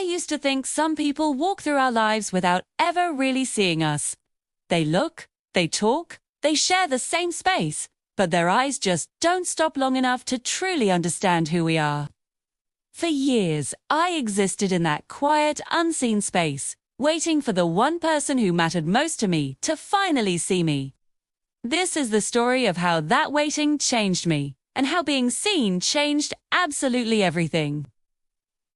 I used to think some people walk through our lives without ever really seeing us. They look, they talk, they share the same space, but their eyes just don't stop long enough to truly understand who we are. For years, I existed in that quiet, unseen space, waiting for the one person who mattered most to me to finally see me. This is the story of how that waiting changed me, and how being seen changed absolutely everything.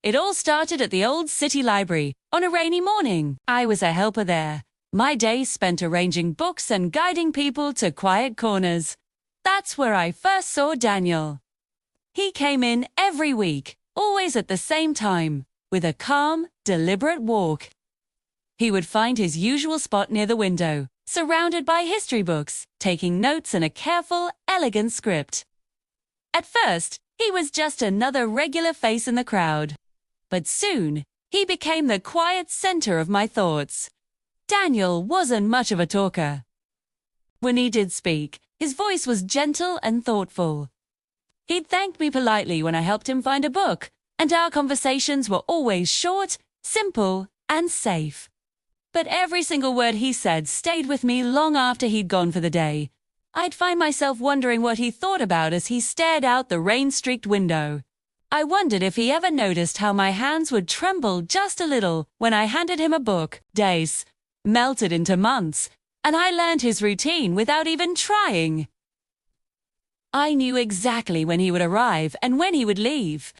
It all started at the old city library on a rainy morning. I was a helper there. My days spent arranging books and guiding people to quiet corners. That's where I first saw Daniel. He came in every week, always at the same time, with a calm, deliberate walk. He would find his usual spot near the window, surrounded by history books, taking notes in a careful, elegant script. At first, he was just another regular face in the crowd. But soon, he became the quiet center of my thoughts. Daniel wasn't much of a talker. When he did speak, his voice was gentle and thoughtful. He'd thank me politely when I helped him find a book, and our conversations were always short, simple, and safe. But every single word he said stayed with me long after he'd gone for the day. I'd find myself wondering what he thought about as he stared out the rain-streaked window. I wondered if he ever noticed how my hands would tremble just a little when I handed him a book. Days melted into months, and I learned his routine without even trying. I knew exactly when he would arrive and when he would leave.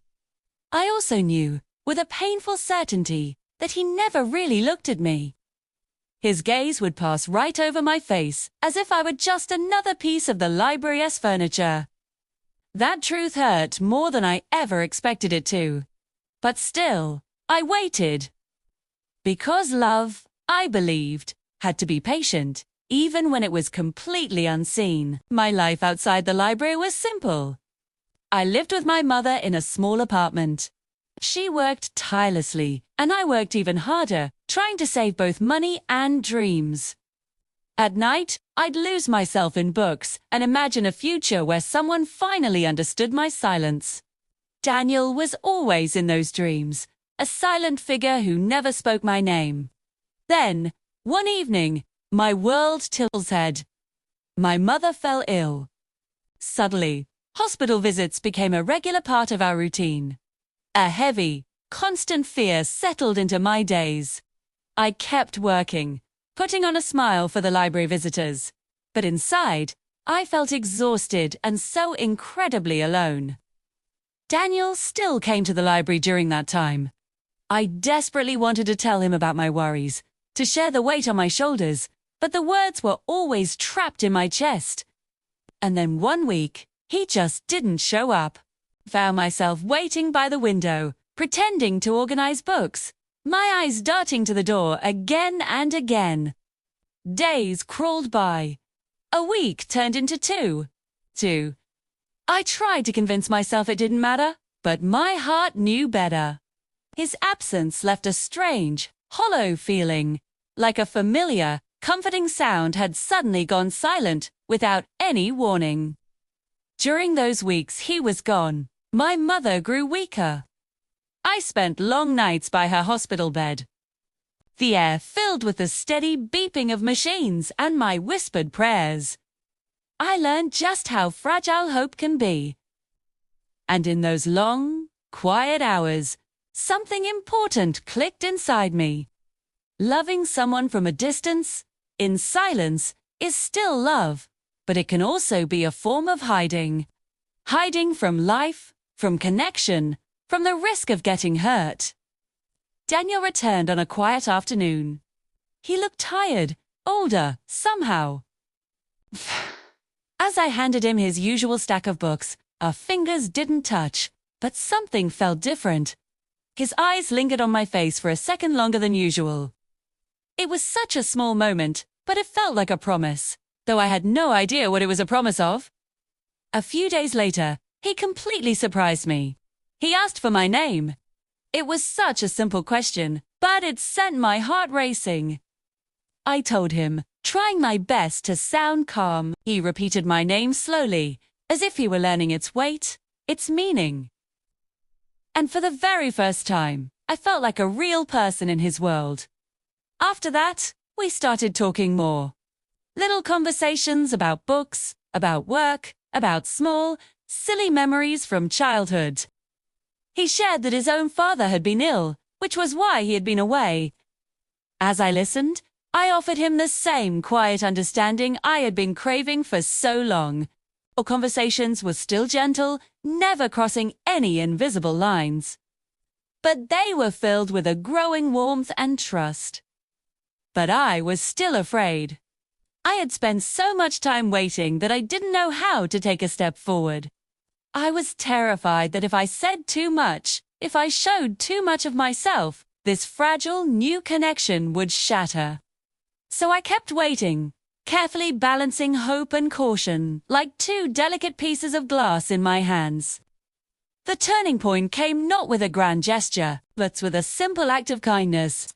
I also knew, with a painful certainty, that he never really looked at me. His gaze would pass right over my face, as if I were just another piece of the library's furniture. That truth hurt more than I ever expected it to. But still, I waited. Because love, I believed, had to be patient, even when it was completely unseen. My life outside the library was simple. I lived with my mother in a small apartment. She worked tirelessly, and I worked even harder, trying to save both money and dreams. At night, I'd lose myself in books and imagine a future where someone finally understood my silence. Daniel was always in those dreams, a silent figure who never spoke my name. Then, one evening, my world tilted its head. My mother fell ill. Suddenly, hospital visits became a regular part of our routine. A heavy, constant fear settled into my days. I kept working, putting on a smile for the library visitors. But inside, I felt exhausted and so incredibly alone. Daniel still came to the library during that time. I desperately wanted to tell him about my worries, to share the weight on my shoulders, but the words were always trapped in my chest. And then one week, he just didn't show up. Found myself waiting by the window, pretending to organize books, my eyes darting to the door again and again. Days crawled by. A week turned into two. I tried to convince myself it didn't matter, but my heart knew better. His absence left a strange, hollow feeling, like a familiar, comforting sound had suddenly gone silent without any warning. During those weeks he was gone, my mother grew weaker. I spent long nights by her hospital bed. The air filled with the steady beeping of machines and my whispered prayers. I learned just how fragile hope can be. And in those long, quiet hours, something important clicked inside me. Loving someone from a distance, in silence, is still love, but it can also be a form of hiding. Hiding from life, from connection, from the risk of getting hurt. Daniel returned on a quiet afternoon. He looked tired, older, somehow. As I handed him his usual stack of books, our fingers didn't touch, but something felt different. His eyes lingered on my face for a second longer than usual. It was such a small moment, but it felt like a promise, though I had no idea what it was a promise of. A few days later, he completely surprised me. He asked for my name. It was such a simple question, but it sent my heart racing. I told him, trying my best to sound calm. He repeated my name slowly, as if he were learning its weight, its meaning. And for the very first time, I I felt like a real person in his world. After that, we started talking more. Little conversations about books, about work, about small, silly memories from childhood. He shared that his own father had been ill, which was why he had been away. As I listened, I offered him the same quiet understanding I had been craving for so long. Our conversations were still gentle, never crossing any invisible lines. But they were filled with a growing warmth and trust. But I was still afraid. I had spent so much time waiting that I didn't know how to take a step forward. I was terrified that if I said too much, if I showed too much of myself, this fragile new connection would shatter. So I kept waiting, carefully balancing hope and caution, like two delicate pieces of glass in my hands. The turning point came not with a grand gesture, but with a simple act of kindness.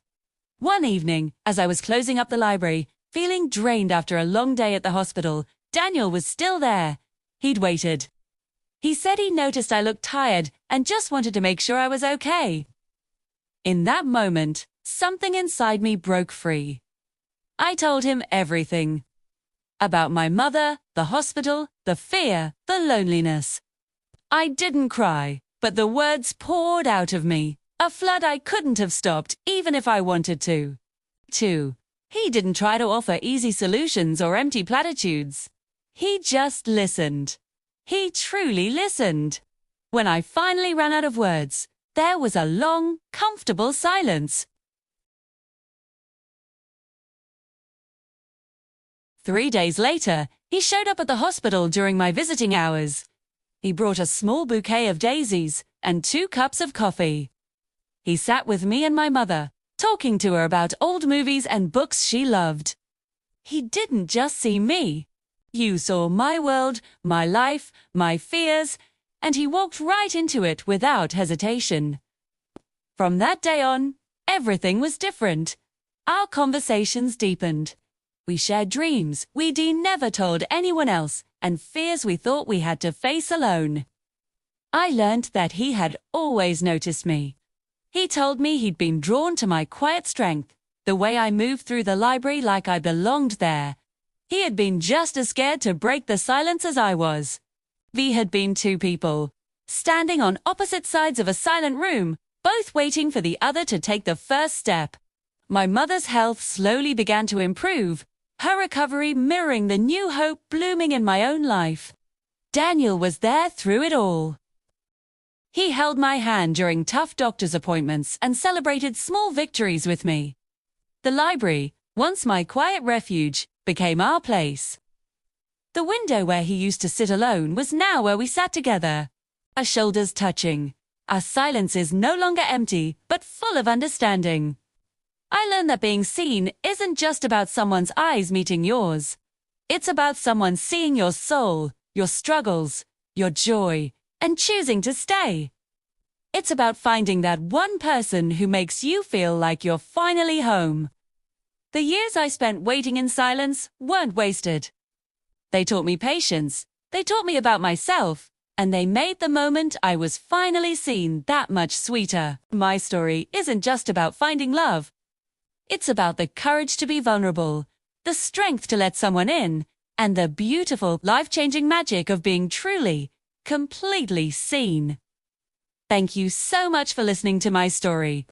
One evening, as I was closing up the library, feeling drained after a long day at the hospital, Daniel was still there. He'd waited. He said he noticed I looked tired and just wanted to make sure I was okay. In that moment, something inside me broke free. I told him everything. About my mother, the hospital, the fear, the loneliness. I didn't cry, but the words poured out of me, a flood I couldn't have stopped even if I wanted to. 2. He didn't try to offer easy solutions or empty platitudes. He just listened. He truly listened. When I finally ran out of words, there was a long, comfortable silence. 3 days later, he showed up at the hospital during my visiting hours. He brought a small bouquet of daisies and 2 cups of coffee. He sat with me and my mother, talking to her about old movies and books she loved. He didn't just see me. You saw my world, my life, my fears, and he walked right into it without hesitation. From that day on, everything was different. Our conversations deepened. We shared dreams we'd never told anyone else and fears we thought we had to face alone. I learned that he had always noticed me. He told me he'd been drawn to my quiet strength, the way I moved through the library like I belonged there. He had been just as scared to break the silence as I was. We had been 2 people, standing on opposite sides of a silent room, both waiting for the other to take the first step. My mother's health slowly began to improve, her recovery mirroring the new hope blooming in my own life. Daniel was there through it all. He held my hand during tough doctor's appointments and celebrated small victories with me. The library, once my quiet refuge, became our place. The window where he used to sit alone was now where we sat together, our shoulders touching, our silences no longer empty but full of understanding. I learned that being seen isn't just about someone's eyes meeting yours. It's about someone seeing your soul, your struggles, your joy, and choosing to stay. It's about finding that one person who makes you feel like you're finally home. The years I spent waiting in silence weren't wasted. They taught me patience, they taught me about myself, and they made the moment I was finally seen that much sweeter. My story isn't just about finding love. It's about the courage to be vulnerable, the strength to let someone in, and the beautiful, life-changing magic of being truly, completely seen. Thank you so much for listening to my story.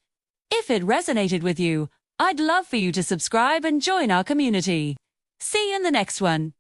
If it resonated with you, I'd love for you to subscribe and join our community. See you in the next one.